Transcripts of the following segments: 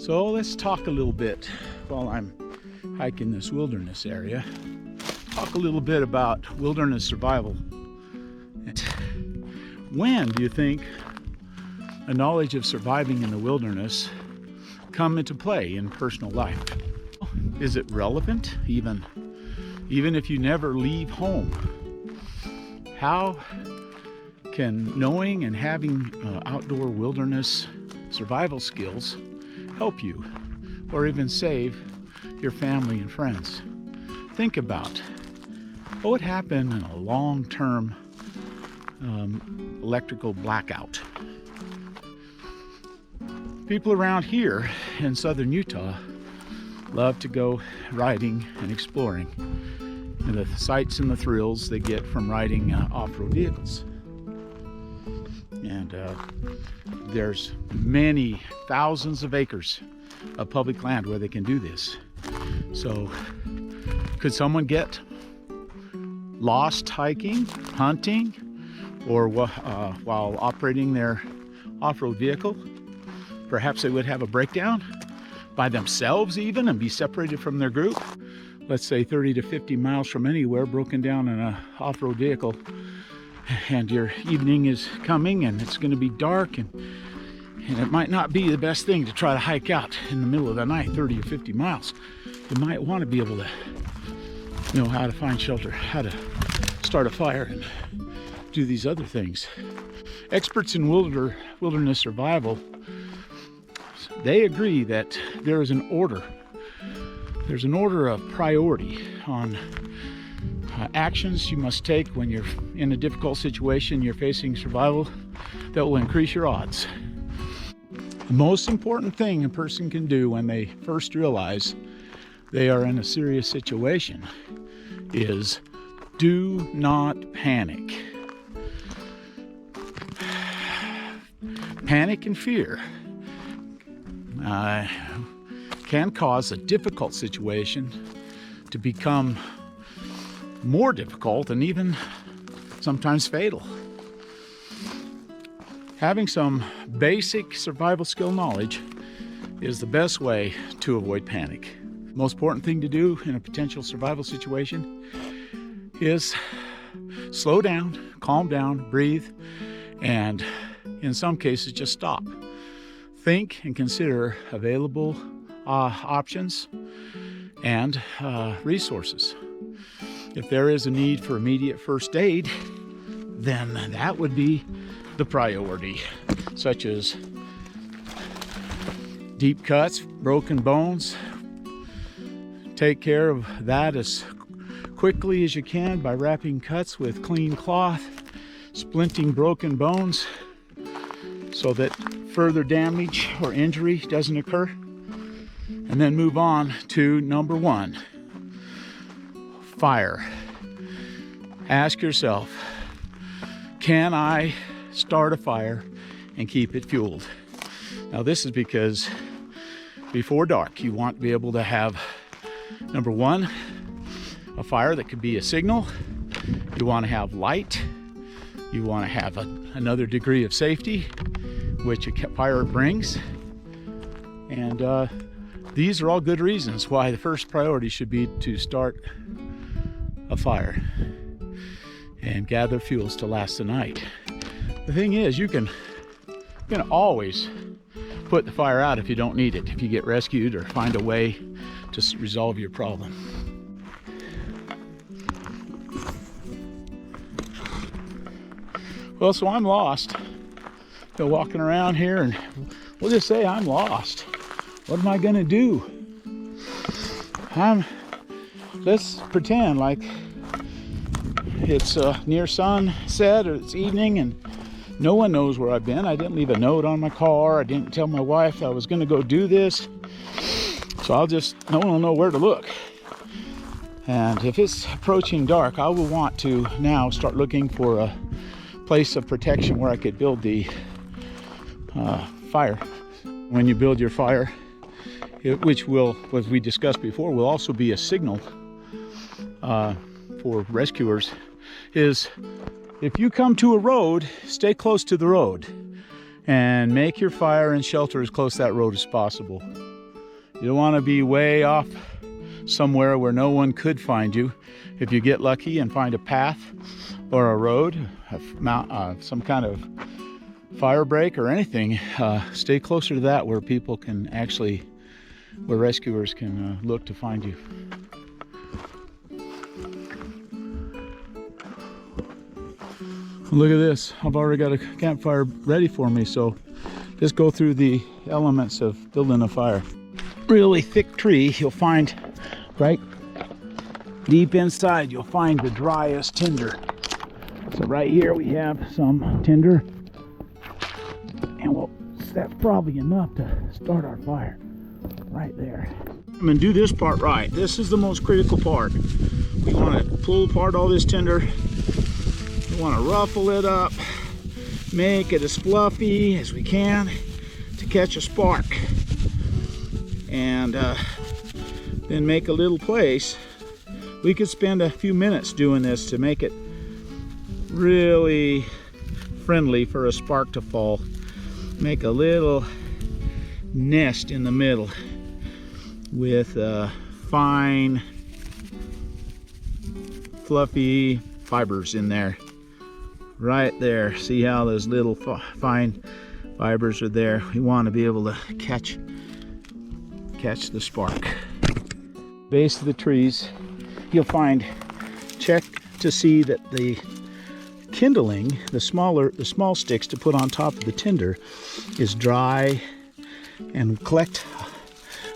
So let's talk a little bit while I'm hiking this wilderness area. Talk a little bit about wilderness survival. When do you think a knowledge of surviving in the wilderness come into play in personal life? Is it relevant even if you never leave home? How can knowing and having outdoor wilderness survival skills help you or even save your family and friends? Think about what would happen in a long-term electrical blackout. People around here in southern Utah love to go riding and exploring, and the sights and the thrills they get from riding off-road vehicles. And there's many thousands of acres of public land where they can do this. So could someone get lost hiking, hunting, or while operating their off-road vehicle? Perhaps they would have a breakdown by themselves even and be separated from their group. Let's say 30 to 50 miles from anywhere, broken down in an off-road vehicle, and your evening is coming and it's going to be dark, and it might not be the best thing to try to hike out in the middle of the night 30 or 50 miles. You might want to be able to know how to find shelter, how to start a fire, and do these other things. Experts in wilderness survival, they agree that there is an order. There's an order of priority on actions you must take when you're in a difficult situation, you're facing survival, that will increase your odds. The most important thing a person can do when they first realize they are in a serious situation is do not panic. Panic and fear can cause a difficult situation to become more difficult and even sometimes fatal. Having some basic survival skill knowledge is the best way to avoid panic. Most important thing to do in a potential survival situation is slow down, calm down, breathe, and in some cases just stop. Think and consider available options and resources. If there is a need for immediate first aid, then that would be the priority, such as deep cuts, broken bones. Take care of that as quickly as you can by wrapping cuts with clean cloth, splinting broken bones so that further damage or injury doesn't occur. And then move on to number one, fire. Ask yourself, can I start a fire and keep it fueled? Now this is because before dark you want to be able to have, number one, a fire that could be a signal. You want to have light. You want to have another degree of safety, which a fire brings. And these are all good reasons why the first priority should be to start a fire and gather fuels to last the night. The thing is, you can always put the fire out if you don't need it, if you get rescued or find a way to resolve your problem. Well, so I'm lost. So walking around here, and we'll just say I'm lost. What am I gonna do? Let's pretend like it's near sunset or it's evening and no one knows where I've been. I didn't leave a note on my car. I didn't tell my wife I was gonna go do this. So no one will know where to look. And if it's approaching dark, I will want to now start looking for a place of protection where I could build the fire. When you build your fire, which will, as we discussed before, will also be a signal for rescuers, is if you come to a road, stay close to the road and make your fire and shelter as close to that road as possible. You don't want to be way off somewhere where no one could find you. If you get lucky and find a path or a road, some kind of fire break or anything, stay closer to that where people can actually, where rescuers can look to find you. Look at this, I've already got a campfire ready for me, so just go through the elements of building a fire. Really thick tree, you'll find right deep inside, you'll find the driest tinder. So right here we have some tinder, and that's probably enough to start our fire right there. I'm gonna do this part right. This is the most critical part. We want to pull apart all this tinder. We want to ruffle it up, make it as fluffy as we can to catch a spark, and then make a little place. We could spend a few minutes doing this to make it really friendly for a spark to fall. Make a little nest in the middle with fine fluffy fibers in there. Right there, see how those little fine fibers are there? We want to be able to catch the spark. Base of the trees, you'll find, check to see that the kindling, the small sticks to put on top of the tinder, is dry, and collect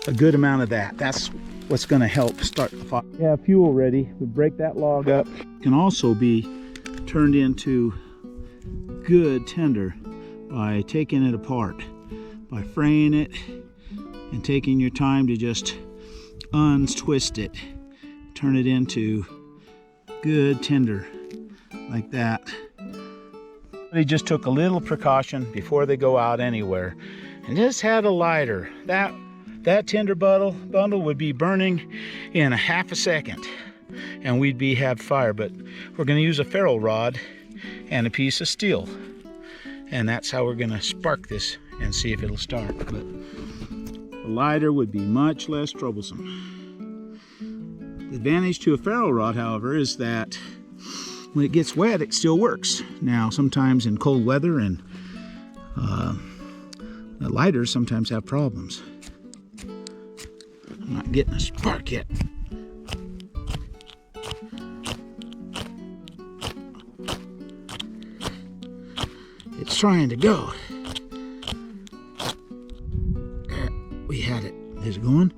a good amount of that. That's what's going to help start the fire. We have fuel ready. We break that log up. It can also be turned into good tinder by taking it apart, by fraying it and taking your time to just untwist it, turn it into good tinder like that. They just took a little precaution before they go out anywhere and just had a lighter. That tinder bundle would be burning in a half a second and we'd have fire, but we're going to use a ferro rod and a piece of steel, and that's how we're going to spark this and see if it'll start. But a lighter would be much less troublesome. The advantage to a ferro rod, however, is that when it gets wet, it still works. Now, sometimes in cold weather and the lighters sometimes have problems. I'm not getting a spark yet. It's trying to go. We had it. Is it going?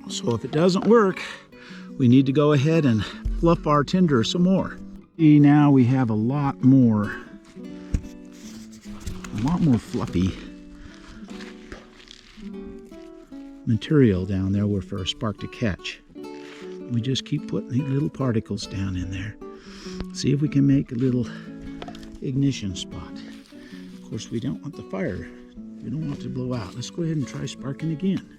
So if it doesn't work, we need to go ahead and fluff our tinder some more. See, now we have a lot more fluffy material down there for a spark to catch. We just keep putting these little particles down in there. See if we can make a little ignition spot. Of course, we don't want the fire. We don't want it to blow out. Let's go ahead and try sparking again.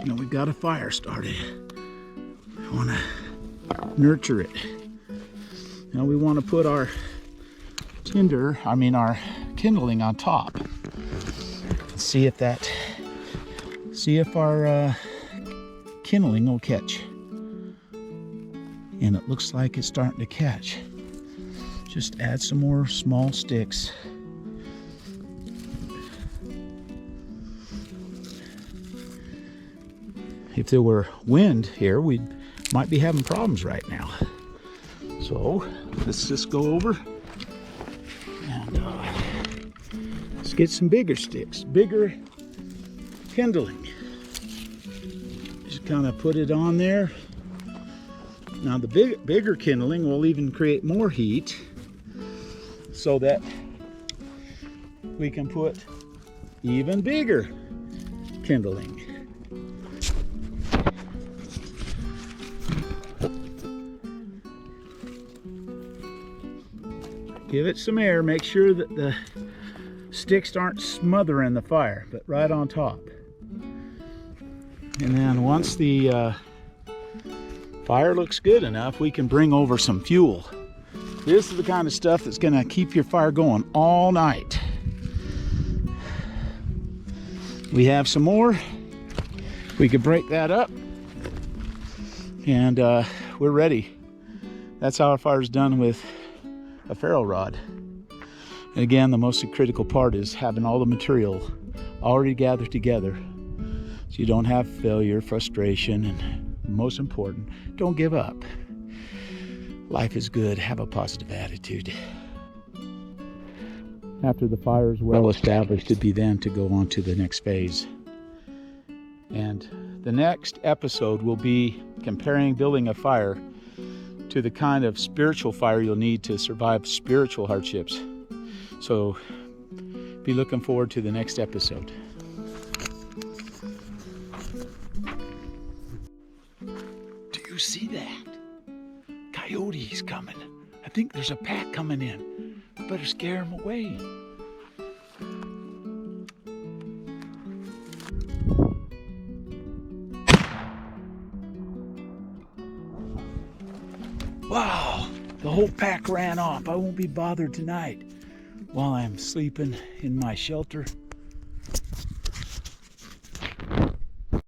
Now we've got a fire started. I want to nurture it. Now we want to put our our kindling on top. See if our kindling will catch. And it looks like it's starting to catch. Just add some more small sticks. If there were wind here, we might be having problems right now. So let's just go over and let's get some bigger sticks, bigger kindling. Just kind of put it on there. Now the bigger kindling will even create more heat so that we can put even bigger kindling. Give it some air, make sure that the sticks aren't smothering the fire, but right on top. And then once the fire looks good enough, we can bring over some fuel. This is the kind of stuff that's gonna keep your fire going all night. We have some more. We could break that up, and we're ready. That's how our fire's done with a ferro rod. And again, the most critical part is having all the material already gathered together, so you don't have failure, frustration, and most important, don't give up. Life is good. Have a positive attitude. After the fire is well established, it'd be then to go on to the next phase. And the next episode will be comparing building a fire to the kind of spiritual fire you'll need to survive spiritual hardships. So be looking forward to the next episode. Do you see that? Coyotes coming. I think there's a pack coming in. Better scare them away. Wow, the whole pack ran off. I won't be bothered tonight while I'm sleeping in my shelter.